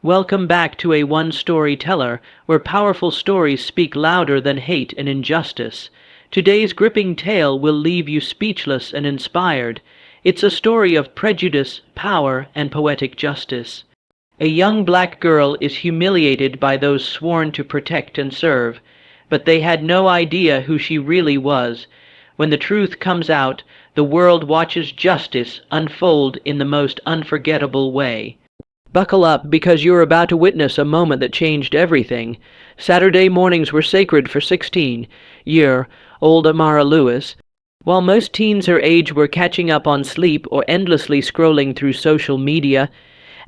Welcome back to a one-story teller, where powerful stories speak louder than hate and injustice. Today's gripping tale will leave you speechless and inspired. It's a story of prejudice, power, and poetic justice. A young black girl is humiliated by those sworn to protect and serve, but they had no idea who she really was. When the truth comes out, the world watches justice unfold in the most unforgettable way. Buckle up, because you're about to witness a moment that changed everything. Saturday mornings were sacred for 16-year-old Amara Lewis. While most teens her age were catching up on sleep or endlessly scrolling through social media,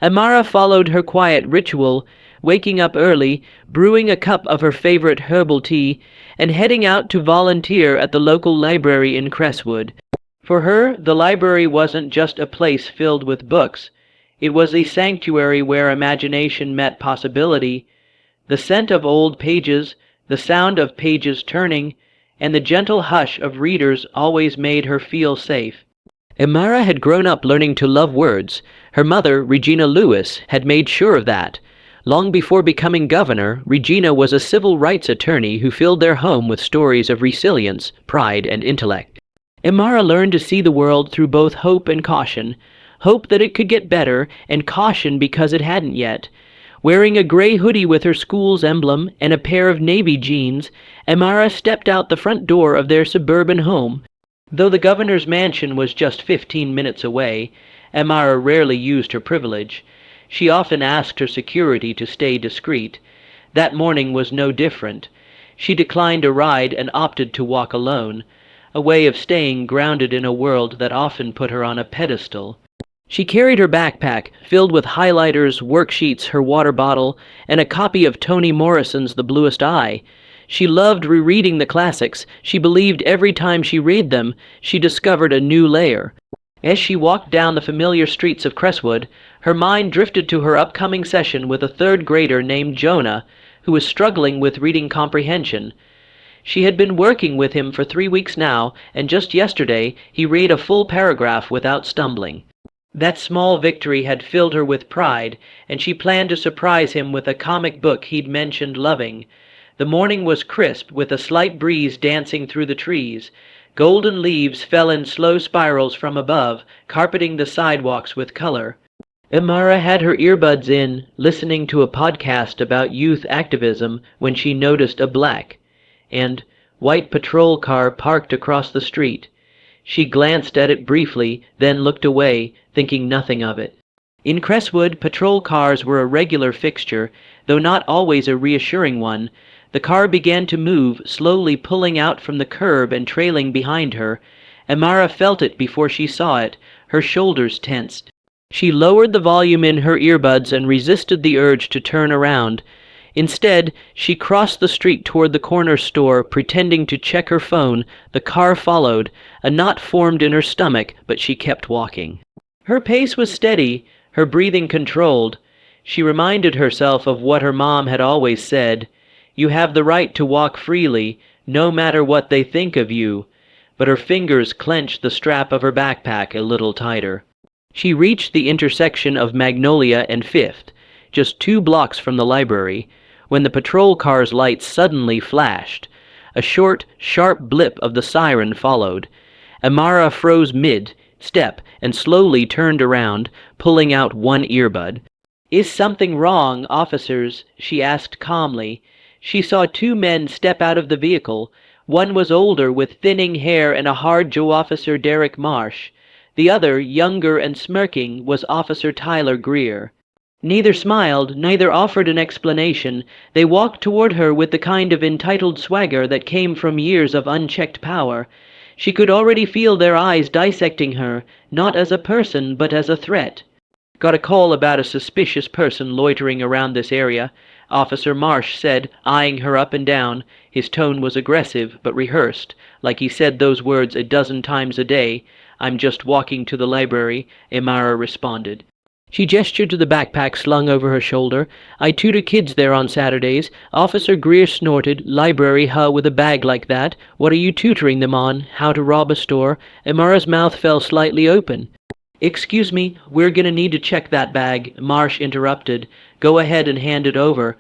Amara followed her quiet ritual, waking up early, brewing a cup of her favorite herbal tea, and heading out to volunteer at the local library in Crestwood. For her, the library wasn't just a place filled with books. It was a sanctuary where imagination met possibility. The scent of old pages, the sound of pages turning, and the gentle hush of readers always made her feel safe. Amara had grown up learning to love words. Her mother, Regina Lewis, had made sure of that. Long before becoming governor, Regina was a civil rights attorney who filled their home with stories of resilience, pride, and intellect. Amara learned to see the world through both hope and caution. Hope that it could get better, and caution because it hadn't yet. Wearing a gray hoodie with her school's emblem and a pair of navy jeans, Amara stepped out the front door of their suburban home. Though the governor's mansion was just 15 minutes away, Amara rarely used her privilege. She often asked her security to stay discreet. That morning was no different. She declined a ride and opted to walk alone, a way of staying grounded in a world that often put her on a pedestal. She carried her backpack, filled with highlighters, worksheets, her water bottle, and a copy of Toni Morrison's The Bluest Eye. She loved rereading the classics. She believed every time she read them, she discovered a new layer. As she walked down the familiar streets of Crestwood, her mind drifted to her upcoming session with a third grader named Jonah, who was struggling with reading comprehension. She had been working with him for 3 weeks now, and just yesterday he read a full paragraph without stumbling. That small victory had filled her with pride, and she planned to surprise him with a comic book he'd mentioned loving. The morning was crisp, with a slight breeze dancing through the trees. Golden leaves fell in slow spirals from above, carpeting the sidewalks with color. Amara had her earbuds in, listening to a podcast about youth activism, when she noticed a black and white patrol car parked across the street. She glanced at it briefly, then looked away, thinking nothing of it. In Crestwood, patrol cars were a regular fixture, though not always a reassuring one. The car began to move, slowly pulling out from the curb and trailing behind her. Amara felt it before she saw it. Her shoulders tensed. She lowered the volume in her earbuds and resisted the urge to turn around. Instead, she crossed the street toward the corner store, pretending to check her phone. The car followed. A knot formed in her stomach, but she kept walking. Her pace was steady, her breathing controlled. She reminded herself of what her mom had always said. You have the right to walk freely, no matter what they think of you. But her fingers clenched the strap of her backpack a little tighter. She reached the intersection of Magnolia and Fifth, just 2 blocks from the library, when the patrol car's lights suddenly flashed. A short, sharp blip of the siren followed. Amara froze mid-step and slowly turned around, pulling out one earbud. "Is something wrong, officers?" she asked calmly. She saw 2 men step out of the vehicle. One was older, with thinning hair and a hard jaw, Officer Derek Marsh. The other, younger and smirking, was Officer Tyler Greer. Neither smiled, neither offered an explanation. They walked toward her with the kind of entitled swagger that came from years of unchecked power. She could already feel their eyes dissecting her, not as a person, but as a threat. "Got a call about a suspicious person loitering around this area," Officer Marsh said, eyeing her up and down. His tone was aggressive, but rehearsed, like he said those words a dozen times a day. "I'm just walking to the library," Amara responded. She gestured to the backpack slung over her shoulder. "I tutor kids there on Saturdays." Officer Greer snorted. "Library, huh, with a bag like that? What are you tutoring them on? How to rob a store?" Amara's mouth fell slightly open. "Excuse me, we're gonna need to check that bag," Marsh interrupted. "Go ahead and hand it over."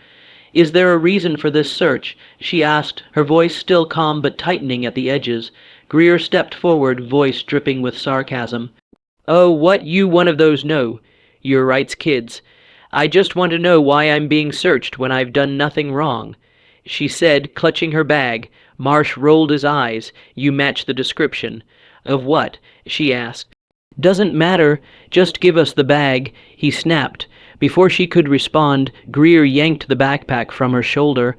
"Is there a reason for this search?" she asked, her voice still calm but tightening at the edges. Greer stepped forward, voice dripping with sarcasm. "Oh, what you one of those know? Your rights kids. I just want to know why I'm being searched when I've done nothing wrong," she said, clutching her bag. Marsh rolled his eyes. "You match the description." "Of what?" she asked. "Doesn't matter. Just give us the bag," he snapped. Before she could respond, Greer yanked the backpack from her shoulder.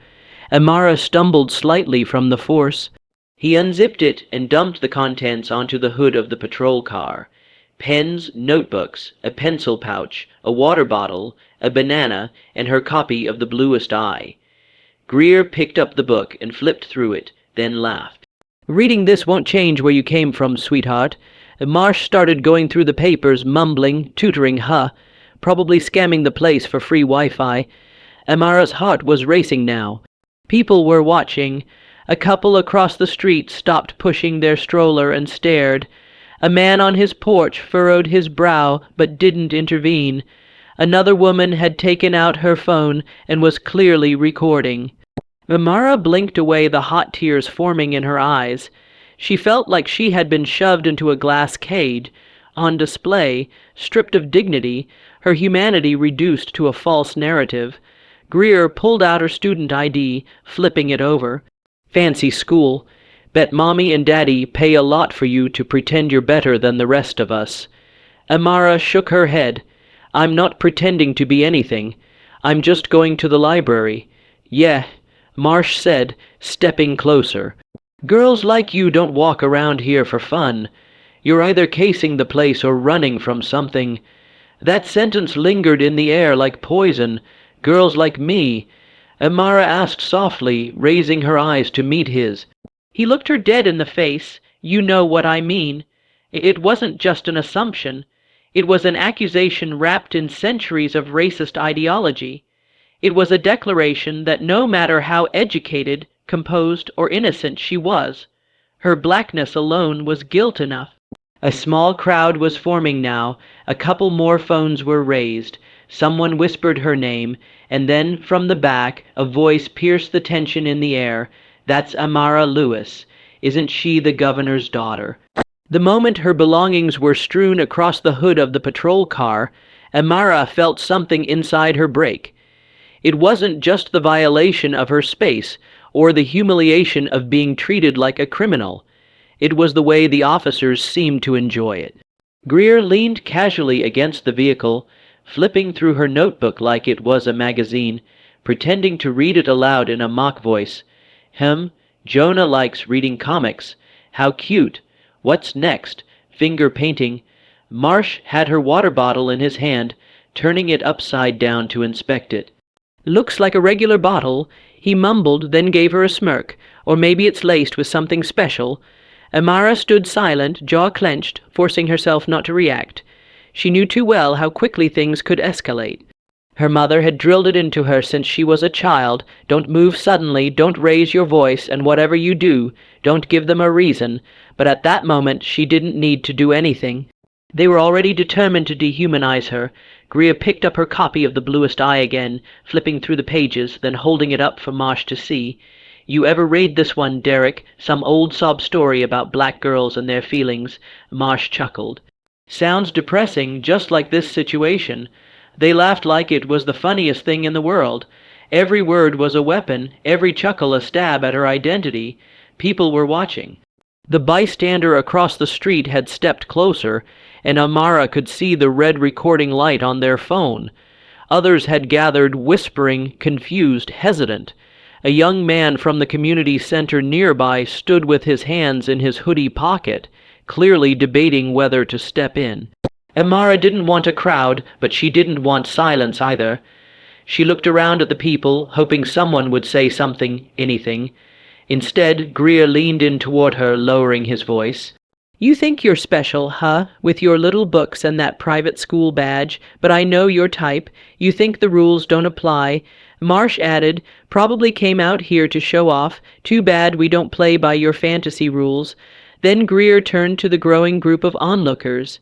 Amara stumbled slightly from the force. He unzipped it and dumped the contents onto the hood of the patrol car. Pens, notebooks, a pencil pouch, a water bottle, a banana, and her copy of The Bluest Eye. Greer picked up the book and flipped through it, then laughed. "Reading this won't change where you came from, sweetheart." Marsh started going through the papers, mumbling, tutoring probably scamming the place for free Wi-Fi. Amara's heart was racing now. People were watching. A couple across the street stopped pushing their stroller and stared. A man on his porch furrowed his brow but didn't intervene. Another woman had taken out her phone and was clearly recording. Amara blinked away the hot tears forming in her eyes. She felt like she had been shoved into a glass cage, on display, stripped of dignity, her humanity reduced to a false narrative. Greer pulled out her student ID, flipping it over. "Fancy school. Bet Mommy and Daddy pay a lot for you to pretend you're better than the rest of us." Amara shook her head. "I'm not pretending to be anything. I'm just going to the library." "Yeah," Marsh said, stepping closer. "Girls like you don't walk around here for fun. You're either casing the place or running from something." That sentence lingered in the air like poison. "Girls like me?" Amara asked softly, raising her eyes to meet his. He looked her dead in the face. "You know what I mean. It wasn't just an assumption. It was an accusation wrapped in centuries of racist ideology. It was a declaration that no matter how educated, composed, or innocent she was, her blackness alone was guilt enough." A small crowd was forming now. A couple more phones were raised. Someone whispered her name, and then from the back a voice pierced the tension in the air. "That's Amara Lewis. Isn't she the governor's daughter?" The moment her belongings were strewn across the hood of the patrol car, Amara felt something inside her break. It wasn't just the violation of her space, or the humiliation of being treated like a criminal. It was the way the officers seemed to enjoy it. Greer leaned casually against the vehicle, flipping through her notebook like it was a magazine, pretending to read it aloud in a mock voice. Jonah likes reading comics. How cute. What's next? Finger painting. Marsh had her water bottle in his hand, turning it upside down to inspect it. "Looks like a regular bottle," he mumbled, then gave her a smirk. "Or maybe it's laced with something special." Amara stood silent, jaw clenched, forcing herself not to react. She knew too well how quickly things could escalate. Her mother had drilled it into her since she was a child. Don't move suddenly, don't raise your voice, and whatever you do, don't give them a reason. But at that moment she didn't need to do anything. They were already determined to dehumanize her. Greer picked up her copy of The Bluest Eye again, flipping through the pages, then holding it up for Marsh to see. "You ever read this one, Derek? Some old sob story about black girls and their feelings?" Marsh chuckled. "Sounds depressing, just like this situation." They laughed like it was the funniest thing in the world. Every word was a weapon, every chuckle a stab at her identity. People were watching. The bystander across the street had stepped closer, and Amara could see the red recording light on their phone. Others had gathered, whispering, confused, hesitant. A young man from the community center nearby stood with his hands in his hoodie pocket, clearly debating whether to step in. Amara didn't want a crowd, but she didn't want silence either. She looked around at the people, hoping someone would say something, anything. Instead, Greer leaned in toward her, lowering his voice. "You think you're special, with your little books and that private school badge, but I know your type. You think the rules don't apply." Marsh added, "Probably came out here to show off. Too bad we don't play by your fantasy rules." Then Greer turned to the growing group of onlookers.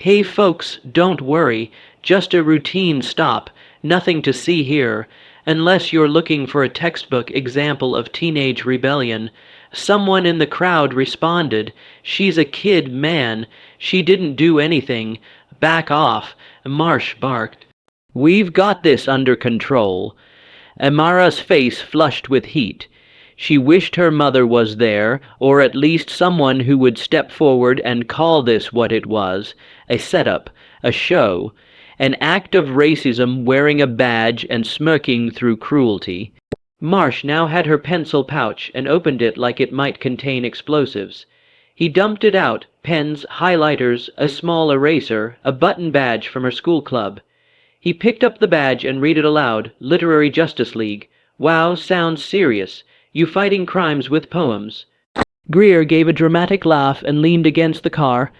Hey folks, don't worry, just a routine stop, nothing to see here, unless you're looking for a textbook example of teenage rebellion. Someone in the crowd responded, "She's a kid, man. She didn't do anything. Back off," Marsh barked. "We've got this under control." Amara's face flushed with heat. She wished her mother was there, or at least someone who would step forward and call this what it was, a setup, a show, an act of racism wearing a badge and smirking through cruelty. Marsh now had her pencil pouch and opened it like it might contain explosives. He dumped it out, pens, highlighters, a small eraser, a button badge from her school club. He picked up the badge and read it aloud, Literary Justice League. Wow, sounds serious. You fighting crimes with poems. Greer gave a dramatic laugh and leaned against the car.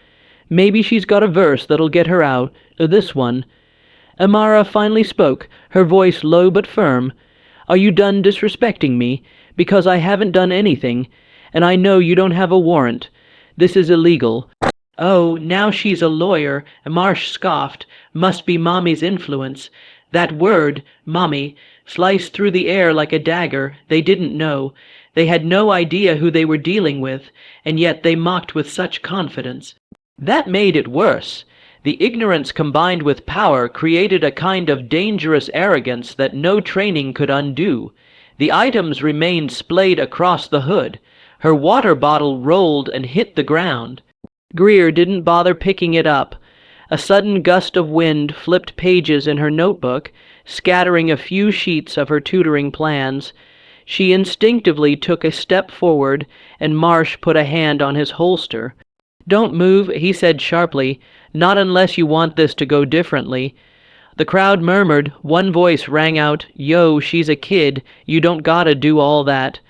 Maybe she's got a verse that'll get her out. This one. Amara finally spoke, her voice low but firm. Are you done disrespecting me? Because I haven't done anything, and I know you don't have a warrant. This is illegal. Oh, now she's a lawyer, Marsh scoffed. Must be Mommy's influence. That word, Mommy, sliced through the air like a dagger. They didn't know. They had no idea who they were dealing with, and yet they mocked with such confidence. That made it worse. The ignorance combined with power created a kind of dangerous arrogance that no training could undo. The items remained splayed across the hood. Her water bottle rolled and hit the ground. Greer didn't bother picking it up. A sudden gust of wind flipped pages in her notebook, scattering a few sheets of her tutoring plans. She instinctively took a step forward, and Marsh put a hand on his holster. "Don't move," he said sharply, "not unless you want this to go differently." The crowd murmured. One voice rang out, "Yo, she's a kid. You don't gotta do all that."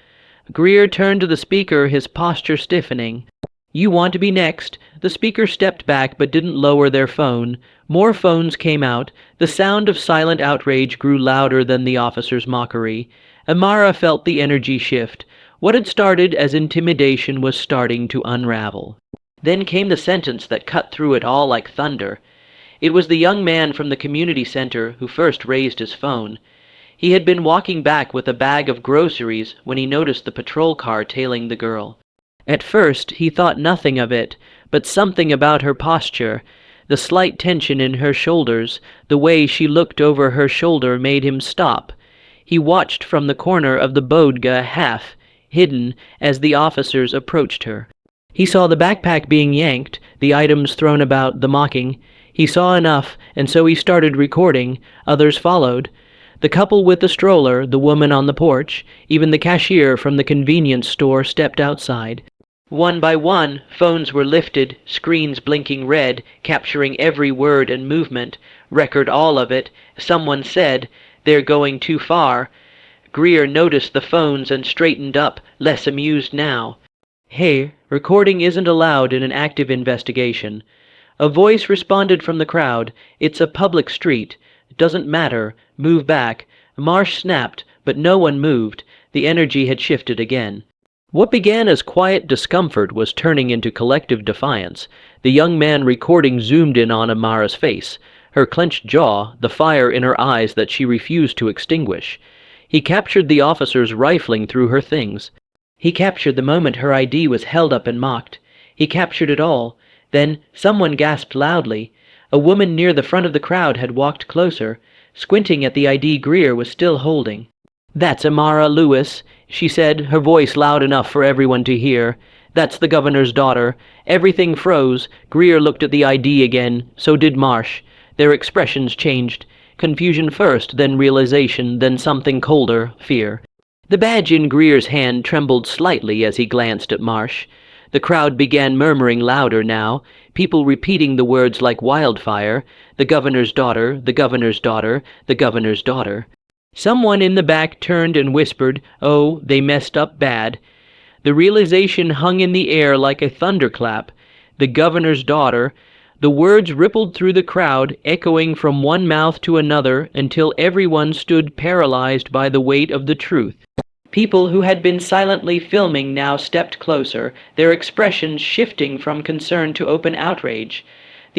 Greer turned to the speaker, his posture stiffening. "You want to be next." The speaker stepped back but didn't lower their phone. More phones came out. The sound of silent outrage grew louder than the officer's mockery. Amara felt the energy shift. What had started as intimidation was starting to unravel. Then came the sentence that cut through it all like thunder. It was the young man from the community center who first raised his phone. He had been walking back with a bag of groceries when he noticed the patrol car tailing the girl. At first he thought nothing of it, but something about her posture, the slight tension in her shoulders, the way she looked over her shoulder made him stop. He watched from the corner of the bodega, half hidden, as the officers approached her. He saw the backpack being yanked, the items thrown about, the mocking. He saw enough, and so he started recording. Others followed. The couple with the stroller, the woman on the porch, even the cashier from the convenience store stepped outside. One by one, phones were lifted, screens blinking red, capturing every word and movement. Record all of it. Someone said, "They're going too far." Greer noticed the phones and straightened up, less amused now. "Hey, recording isn't allowed in an active investigation." A voice responded from the crowd, "It's a public street. Doesn't matter. Move back." Marsh snapped, but no one moved. The energy had shifted again. What began as quiet discomfort was turning into collective defiance. The young man recording zoomed in on Amara's face, her clenched jaw, the fire in her eyes that she refused to extinguish. He captured the officers rifling through her things. He captured the moment her ID was held up and mocked. He captured it all. Then someone gasped loudly. A woman near the front of the crowd had walked closer, squinting at the ID Greer was still holding. "That's Amara Lewis," she said, her voice loud enough for everyone to hear. "That's the governor's daughter." Everything froze. Greer looked at the ID again. So did Marsh. Their expressions changed. Confusion first, then realization, then something colder, fear. The badge in Greer's hand trembled slightly as he glanced at Marsh. The crowd began murmuring louder now, people repeating the words like wildfire. The governor's daughter, the governor's daughter, the governor's daughter. Someone in the back turned and whispered, "Oh, they messed up bad." The realization hung in the air like a thunderclap. The governor's daughter. The words rippled through the crowd, echoing from one mouth to another until everyone stood paralyzed by the weight of the truth. People who had been silently filming now stepped closer, their expressions shifting from concern to open outrage.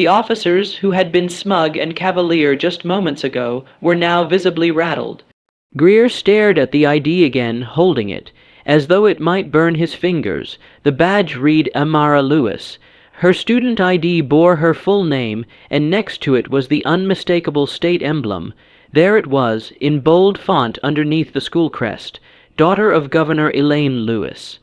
The officers, who had been smug and cavalier just moments ago, were now visibly rattled. Greer stared at the ID again, holding it, as though it might burn his fingers. The badge read Amara Lewis. Her student ID bore her full name, and next to it was the unmistakable state emblem. There it was, in bold font underneath the school crest, daughter of Governor Elaine Lewis.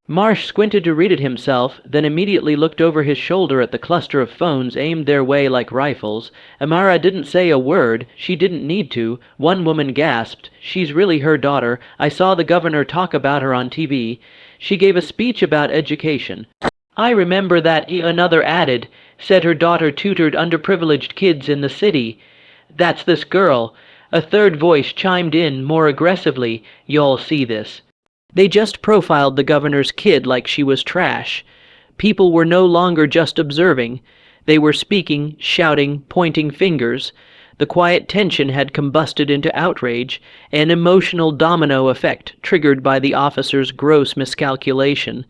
Marsh squinted to read it himself, then immediately looked over his shoulder at the cluster of phones aimed their way like rifles. Amara didn't say a word. She didn't need to. One woman gasped, "She's really her daughter. I saw the governor talk about her on TV. She gave a speech about education." "I remember that," another added. "Said her daughter tutored underprivileged kids in the city." "That's this girl." A third voice chimed in more aggressively. "Y'all see this. They just profiled the governor's kid like she was trash." People were no longer just observing. They were speaking, shouting, pointing fingers. The quiet tension had combusted into outrage, an emotional domino effect triggered by the officers' gross miscalculation.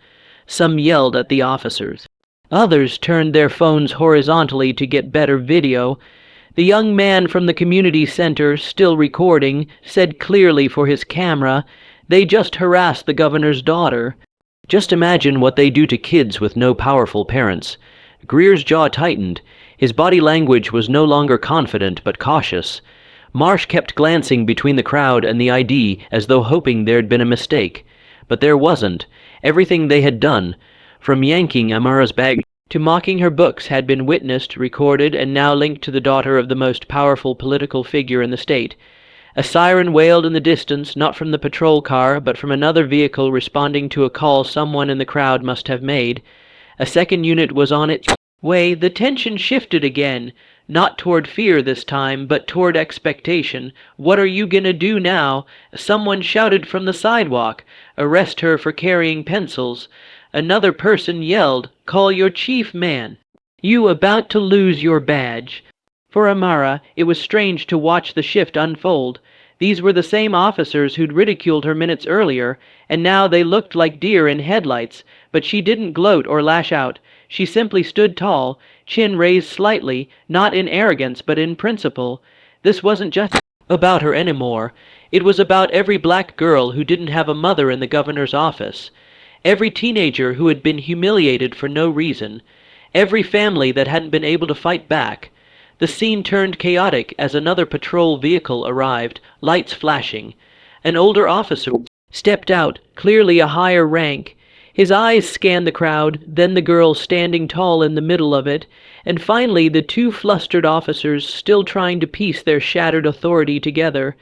Some yelled at the officers. Others turned their phones horizontally to get better video. The young man from the community center, still recording, said clearly for his camera, "They just harassed the governor's daughter." Just imagine what they do to kids with no powerful parents. Greer's jaw tightened. His body language was no longer confident but cautious. Marsh kept glancing between the crowd and the ID as though hoping there'd been a mistake. But there wasn't. Everything they had done, from yanking Amara's bag to mocking her books, had been witnessed, recorded, and now linked to the daughter of the most powerful political figure in the state. A siren wailed in the distance, not from the patrol car, but from another vehicle responding to a call someone in the crowd must have made. A second unit was on its way. The tension shifted again, not toward fear this time, but toward expectation. "What are you gonna do now?" Someone shouted from the sidewalk. "Arrest her for carrying pencils." Another person yelled, "Call your chief, man. You about to lose your badge." For Amara, it was strange to watch the shift unfold. These were the same officers who'd ridiculed her minutes earlier, and now they looked like deer in headlights. But she didn't gloat or lash out. She simply stood tall, chin raised slightly, not in arrogance but in principle. This wasn't just about her anymore. It was about every black girl who didn't have a mother in the governor's office. Every teenager who had been humiliated for no reason. Every family that hadn't been able to fight back. The scene turned chaotic as another patrol vehicle arrived, lights flashing. An older officer stepped out, clearly a higher rank. His eyes scanned the crowd, then the girl standing tall in the middle of it, and finally the two flustered officers still trying to piece their shattered authority together.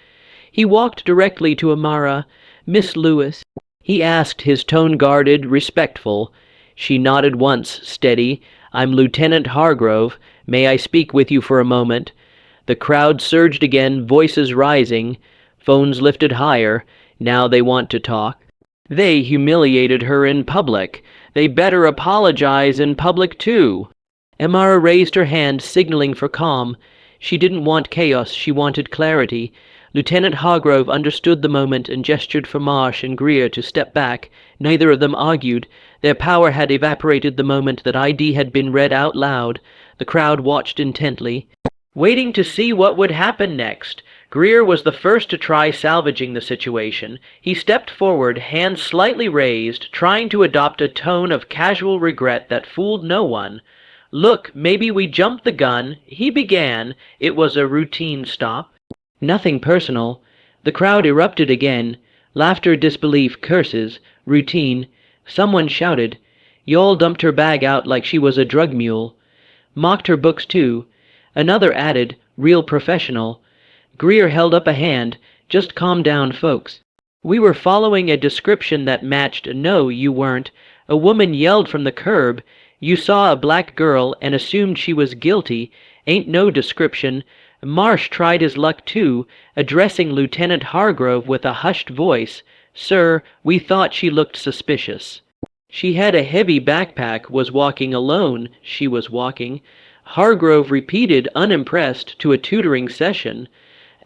He walked directly to Amara. "Miss Lewis," he asked, his tone guarded, respectful. She nodded once, steady. "I'm Lieutenant Hargrove. May I speak with you for a moment?" The crowd surged again, voices rising. Phones lifted higher. Now they want to talk. They humiliated her in public. They better apologize in public too. Amara raised her hand, signaling for calm. She didn't want chaos, she wanted clarity. Lieutenant Hargrove understood the moment and gestured for Marsh and Greer to step back. Neither of them argued. Their power had evaporated the moment that ID had been read out loud. The crowd watched intently, waiting to see what would happen next. Greer was the first to try salvaging the situation. He stepped forward, hands slightly raised, trying to adopt a tone of casual regret that fooled no one. "Look, maybe we jumped the gun," he began. It was a routine stop. Nothing personal. The crowd erupted again. Laughter, disbelief, curses. Routine. Someone shouted. "Y'all dumped her bag out like she was a drug mule." Mocked her books too. Another added, "Real professional." Greer held up a hand. "Just calm down, folks. We were following a description that matched." "No, you weren't." A woman yelled from the curb. "You saw a black girl and assumed she was guilty. Ain't no description." Marsh tried his luck too, addressing Lieutenant Hargrove with a hushed voice. "Sir, we thought she looked suspicious. She had a heavy backpack, was walking alone, she was walking." Hargrove repeated, unimpressed, to a tutoring session.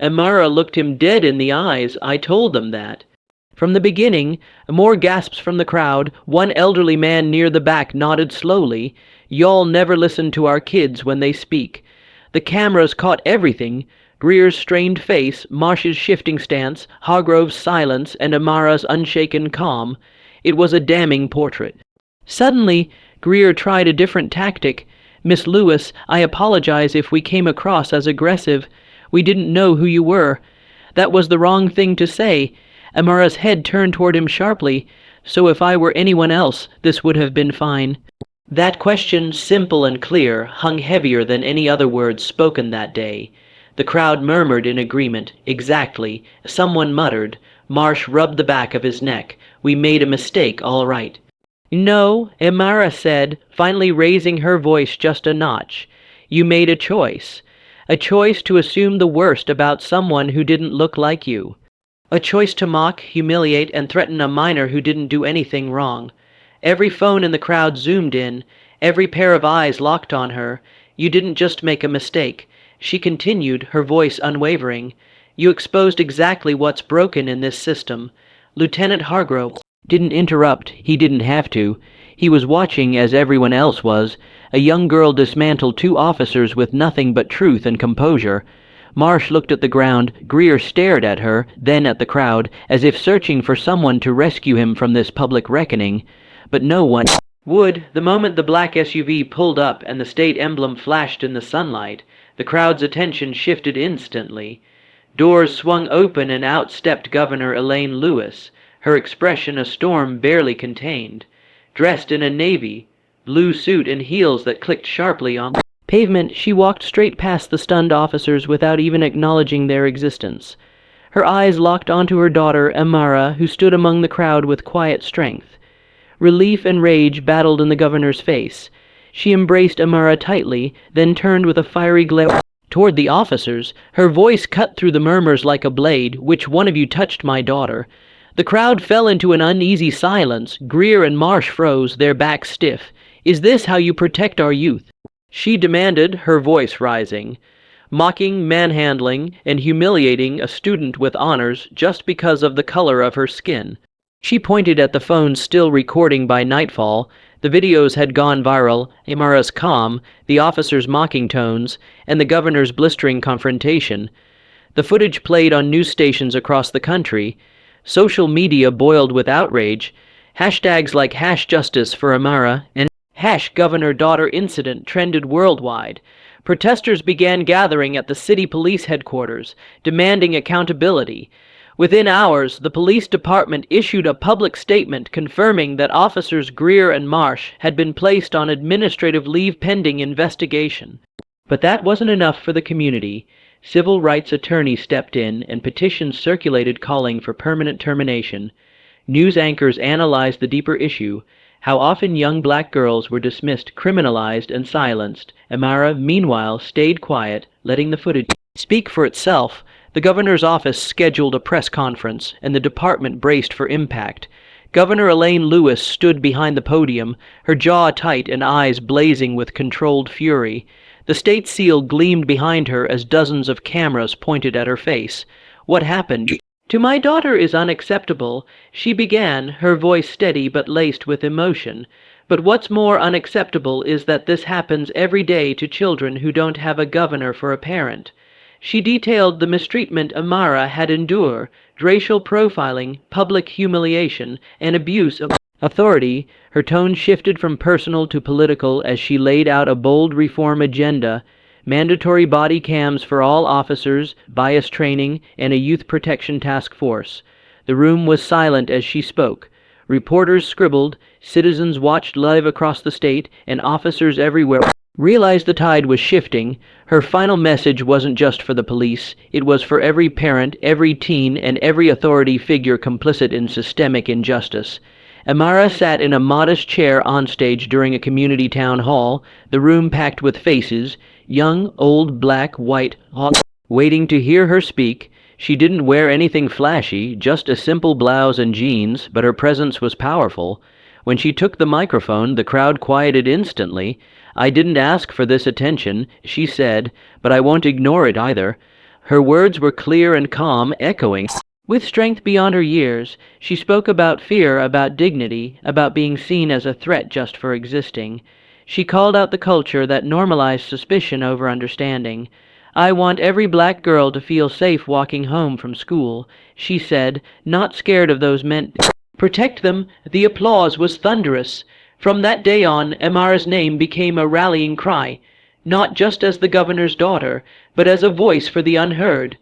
Amara looked him dead in the eyes. "I told them that." From the beginning, more gasps from the crowd. One elderly man near the back nodded slowly. Y'all never listen to our kids when they speak. The cameras caught everything: Greer's strained face, Marsh's shifting stance, Hargrove's silence, and Amara's unshaken calm. It was a damning portrait. Suddenly, Greer tried a different tactic. "Miss Lewis, I apologize if we came across as aggressive. We didn't know who you were. That was the wrong thing to say." Amara's head turned toward him sharply. "So if I were anyone else, this would have been fine." That question, simple and clear, hung heavier than any other words spoken that day. The crowd murmured in agreement. "Exactly." Someone muttered. Marsh rubbed the back of his neck. "We made a mistake, all right." "No," Amara said, finally raising her voice just a notch. "You made a choice. A choice to assume the worst about someone who didn't look like you. A choice to mock, humiliate, and threaten a minor who didn't do anything wrong." Every phone in the crowd zoomed in. Every pair of eyes locked on her. "You didn't just make a mistake," she continued, her voice unwavering. "You exposed exactly what's broken in this system." Lieutenant Hargrove didn't interrupt. He didn't have to. He was watching as everyone else was. A young girl dismantled two officers with nothing but truth and composure. Marsh looked at the ground. Greer stared at her, then at the crowd, as if searching for someone to rescue him from this public reckoning. But no one would. The moment the black SUV pulled up and the state emblem flashed in the sunlight, the crowd's attention shifted instantly. Doors swung open and out stepped Governor Elaine Lewis, her expression a storm barely contained. Dressed in a navy blue suit and heels that clicked sharply on the pavement, she walked straight past the stunned officers without even acknowledging their existence. Her eyes locked onto her daughter, Amara, who stood among the crowd with quiet strength. Relief and rage battled in the governor's face. She embraced Amara tightly, then turned with a fiery glare toward the officers. Her voice cut through the murmurs like a blade. "Which one of you touched my daughter?" The crowd fell into an uneasy silence. Greer and Marsh froze, their backs stiff. "Is this how you protect our youth?" she demanded, her voice rising. "Mocking, manhandling, and humiliating a student with honors just because of the color of her skin." She pointed at the phone still recording by nightfall. The videos had gone viral: Amara's calm, the officers' mocking tones, and the governor's blistering confrontation. The footage played on news stations across the country. Social media boiled with outrage. Hashtags like #justice for Amara and #governor-daughter incident trended worldwide. Protesters began gathering at the city police headquarters, demanding accountability. Within hours, the police department issued a public statement confirming that officers Greer and Marsh had been placed on administrative leave pending investigation. But that wasn't enough for the community. Civil rights attorneys stepped in, and petitions circulated calling for permanent termination. News anchors analyzed the deeper issue: how often young black girls were dismissed, criminalized, and silenced. Amara, meanwhile, stayed quiet, letting the footage speak for itself. The governor's office scheduled a press conference, and the department braced for impact. Governor Elaine Lewis stood behind the podium, her jaw tight and eyes blazing with controlled fury. The state seal gleamed behind her as dozens of cameras pointed at her face. "What happened to my daughter is unacceptable," she began, her voice steady but laced with emotion. "But what's more unacceptable is that this happens every day to children who don't have a governor for a parent." She detailed the mistreatment Amara had endured: racial profiling, public humiliation, and abuse of authority. Her tone shifted from personal to political as she laid out a bold reform agenda: mandatory body cams for all officers, bias training, and a youth protection task force. The room was silent as she spoke. Reporters scribbled, citizens watched live across the state, and officers everywhere realized the tide was shifting. Her final message wasn't just for the police. It was for every parent, every teen, and every authority figure complicit in systemic injustice. Amara sat in a modest chair onstage during a community town hall, the room packed with faces, young, old, black, white, waiting to hear her speak. She didn't wear anything flashy, just a simple blouse and jeans, but her presence was powerful. When she took the microphone, the crowd quieted instantly. "I didn't ask for this attention," she said, "but I won't ignore it either." Her words were clear and calm, echoing with strength beyond her years. She spoke about fear, about dignity, about being seen as a threat just for existing. She called out the culture that normalized suspicion over understanding. "I want every black girl to feel safe walking home from school," she said, not scared of those men. Protect them. The applause was thunderous. From that day on, Amara's name became a rallying cry, not just as the governor's daughter, but as a voice for the unheard.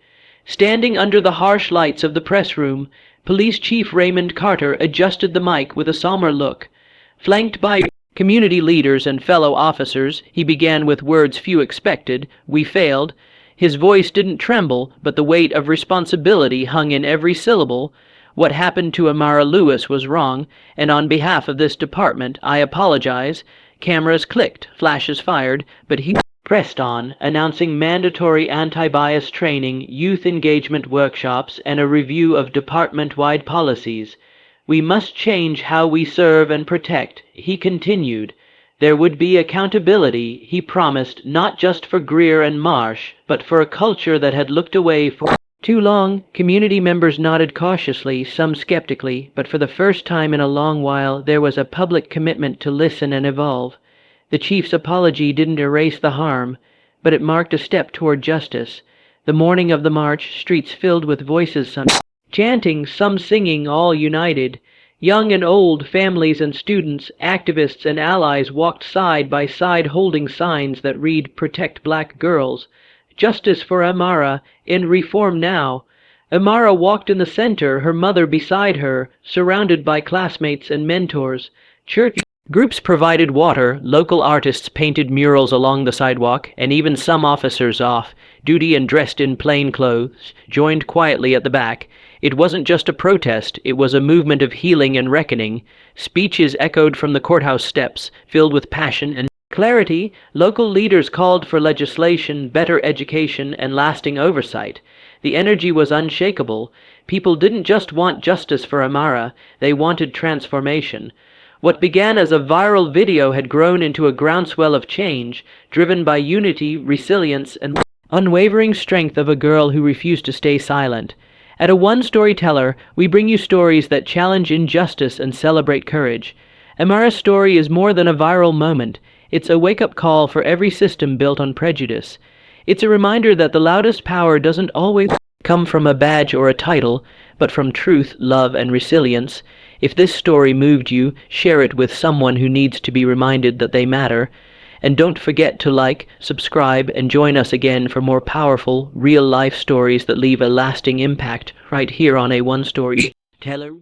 Standing under the harsh lights of the press room, Police Chief Raymond Carter adjusted the mic with a somber look. Flanked by community leaders and fellow officers, he began with words few expected: "We failed." His voice didn't tremble, but the weight of responsibility hung in every syllable. "What happened to Amara Lewis was wrong, and on behalf of this department, I apologize." Cameras clicked, flashes fired, but he pressed on, announcing mandatory anti-bias training, youth engagement workshops, and a review of department-wide policies. "We must change how we serve and protect," he continued. There would be accountability, he promised, not just for Greer and Marsh, but for a culture that had looked away for too long. Community members nodded cautiously, some skeptically, but for the first time in a long while there was a public commitment to listen and evolve. The chief's apology didn't erase the harm, but it marked a step toward justice. The morning of the march, streets filled with voices, some chanting, some singing, all united. Young and old, families and students, activists and allies walked side by side holding signs that read "Protect Black Girls," "Justice for Amara," and "Reform Now." Amara walked in the center, her mother beside her, surrounded by classmates and mentors. Church groups provided water, local artists painted murals along the sidewalk, and even some officers off duty and dressed in plain clothes joined quietly at the back. It wasn't just a protest, it was a movement of healing and reckoning. Speeches echoed from the courthouse steps, filled with passion and clarity. Local leaders called for legislation, better education, and lasting oversight. The energy was unshakable. People didn't just want justice for Amara, they wanted transformation. What began as a viral video had grown into a groundswell of change, driven by unity, resilience, and unwavering strength of a girl who refused to stay silent. At a One Storyteller, we bring you stories that challenge injustice and celebrate courage. Amara's story is more than a viral moment. It's a wake-up call for every system built on prejudice. It's a reminder that the loudest power doesn't always come from a badge or a title, but from truth, love, and resilience. If this story moved you, share it with someone who needs to be reminded that they matter. And don't forget to like, subscribe, and join us again for more powerful, real-life stories that leave a lasting impact right here on A One Storyteller.